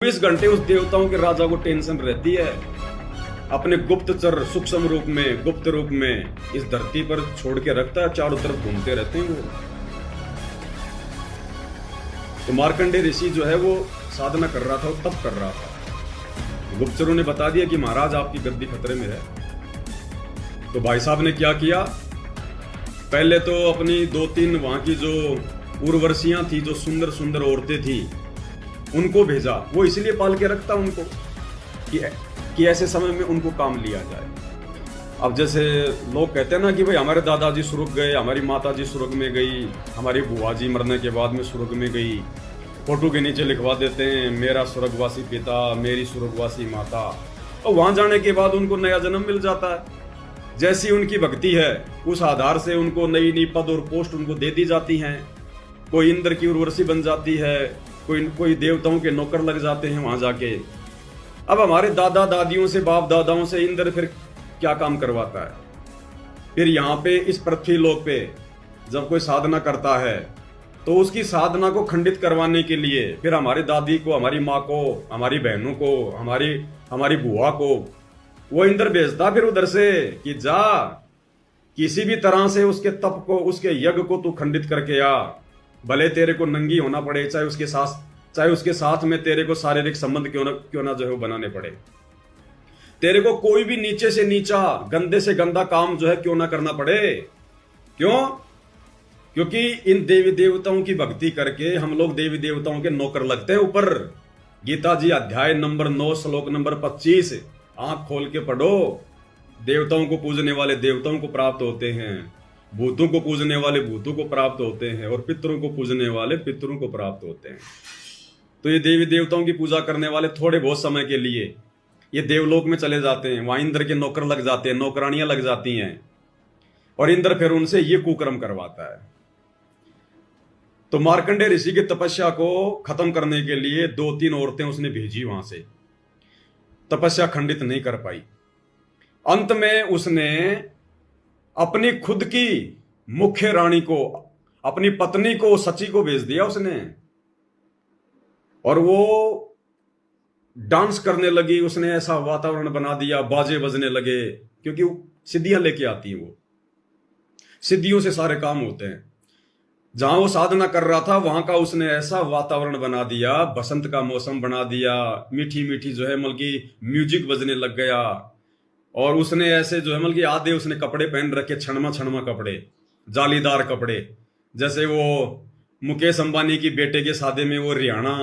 24 घंटे उस देवताओं के राजा को टेंशन रहती है। अपने गुप्तचर सूक्ष्म रूप में, गुप्त रूप में इस धरती पर छोड़ के रखता है, चारों तरफ घूमते रहते हैं वो। तो मार्कंडेय ऋषि जो है वो साधना कर रहा था, वो तप कर रहा था। गुप्तचरों ने बता दिया कि महाराज आपकी गद्दी खतरे में है। तो भाई साहब ने क्या किया, पहले तो अपनी 2-3 वहां की जो उर्वशियां थी, जो सुंदर सुंदर औरतें थी, उनको भेजा। वो इसलिए पाल के रखता उनको कि ऐसे समय में उनको काम लिया जाए। अब जैसे लोग कहते हैं ना कि भाई हमारे दादाजी स्वर्ग गए, हमारी माताजी स्वर्ग में गई, हमारी बुआ जी मरने के बाद में स्वर्ग में गई, फोटो के नीचे लिखवा देते हैं मेरा स्वर्गवासी पिता, मेरी स्वर्गवासी माता, और वहां जाने के बाद उनको नया जन्म मिल जाता है। जैसी उनकी भक्ति है उस आधार से उनको नई नई पद और पोस्ट उनको दे दी जाती हैं। कोई इंद्र की उर्वशी बन जाती है, कोई देवताओं के नौकर लग जाते हैं वहां जाके। अब हमारे दादा दादियों से, बाप दादाओं से इंद्र फिर क्या काम करवाता है? फिर यहाँ पे इस पृथ्वी लोक पे जब कोई साधना करता है तो उसकी साधना को खंडित करवाने के लिए फिर हमारी दादी को, हमारी माँ को, हमारी बहनों को, हमारी बुआ को वो इंद्र भेजता फिर उधर से कि जा किसी भी तरह से उसके तप को, उसके यज्ञ को तू खंडित करके आ। भले तेरे को नंगी होना पड़े, चाहे उसके साथ में तेरे को शारीरिक संबंध क्यों ना जो है वो बनाने पड़े, तेरे को कोई भी नीचे से नीचा, गंदे से गंदा काम जो है क्यों ना करना पड़े। क्यों? क्योंकि इन देवी देवताओं की भक्ति करके हम लोग देवी देवताओं के नौकर लगते हैं ऊपर। गीता जी अध्याय नंबर 9 श्लोक नंबर 25, आंख खोल के पढ़ो। देवताओं को पूजने वाले देवताओं को प्राप्त होते हैं, भूतों को पूजने वाले भूतों को प्राप्त होते हैं, और पितरों को पूजने वाले पितरों को प्राप्त होते हैं। तो ये देवी देवताओं की पूजा करने वाले थोड़े बहुत समय के लिए ये देवलोक में चले जाते हैं, वहां इंद्र के नौकर लग जाते हैं, नौकरानियां लग जाती हैं, और इंद्र फिर उनसे ये कुकर्म करवाता है। तो मार्कंडेय ऋषि की तपस्या को खत्म करने के लिए 2-3 औरतें उसने भेजी वहां से, तपस्या खंडित नहीं कर पाई। अंत में उसने अपनी खुद की मुख्य रानी को, अपनी पत्नी को, सची को भेज दिया उसने, और वो डांस करने लगी। उसने ऐसा वातावरण बना दिया, बाजे बजने लगे, क्योंकि सिद्धियां लेके आती हैं वो, सिद्धियों से सारे काम होते हैं। जहां वो साधना कर रहा था वहां का उसने ऐसा वातावरण बना दिया, बसंत का मौसम बना दिया, मीठी मीठी जो है मतलब की म्यूजिक बजने लग गया। और उसने ऐसे जो है मतलब कि आधे उसने कपड़े पहन रखे, छणमा छणमा कपड़े, जालीदार कपड़े, जैसे वो मुकेश अंबानी की बेटे के शादी में वो रिहाना